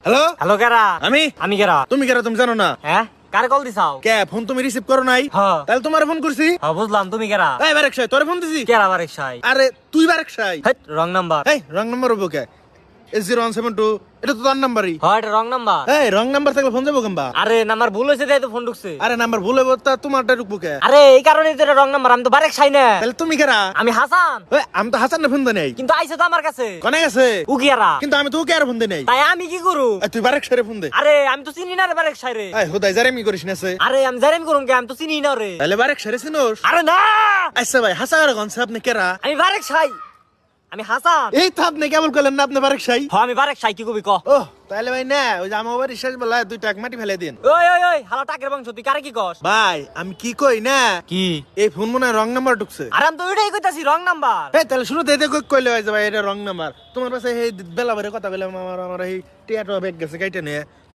Hello hello কেরা আমি আমি কেরা তুমি কেরা তুমি জানো না হ্যাঁ কারে কল দিছাও কে ফোন তুমি রিসিভ করো নাই হ্যাঁ। তাহলে তোমার ফোন করছি হ্যাঁ বুঝলাম তুমি কেরা এই বারেক সাই তোরে ফোন দিছি কেরা বারেক সাই আরে তুই বারেক সাই হেট রং নাম্বার এই রং নাম্বার হবো কে S0172 এটা তো তোর নাম্বারই হ্যাঁ এটা রং নাম্বার এই রং নাম্বার থাকলে ফোন যাবো কেমবা আরে নাম্বার ভুল হয়েছে তাই তো ফোন ঢুকছে আরে নাম্বার ভুল হবো তা তোমারটা ঢুকবো কে আরে এই কারণে তো এটা রং নাম্বার আমি তো বারেক সাই না তাহলে তুমি কেরা আমি হাসান এই, আমি তো হাসান ফোন দেই নাই কিন্তু আইছে তো আমার কাছে কনে গেছে উগিয়ারা কিন্তু আমি তো কে আর ফোন দেই নাই তাই আমি কি করু এই, তুই বারেক সাইরে ফোন দে আরে আমি তো চিনি না রে বারেক সাই রে এই হুদাই জারে মি করিস না সে আরে আমি জানেন করুম কে আমি তো চিনি না রে তাহলে বারেক সাইরে চিনোস আরে না আচ্ছা ভাই হাসান গনছে আপনি কেরা আমি বারেক সাই আমি হাসান এই তো আপনি কেমন করলেন না আপনি বারেক সাই হ্যাঁ আমি বারেক সাই কি কবি ক ও তাহলে ভাই না ওই যে আমার বাড়ির শেষ বেলা 2 টাকা মাটি ফেলে দিন ওই ওই ওই হালা টাকের বংশ তুই কারে কি কস ভাই আমি কি কই না কি এই ফোন মনে হয় রং নাম্বার ঢুকছে আরে আমি তো ওইটাই কইতাছি রং নাম্বার এই তাহলে শুরু থেকে কইলে হয় যে ভাই এটা রং নাম্বার তোমার পাশে এই বেলা বেরে কথা বলে আমার এই টিয়াটো ব্যাগ গেছে কাইটা নিয়ে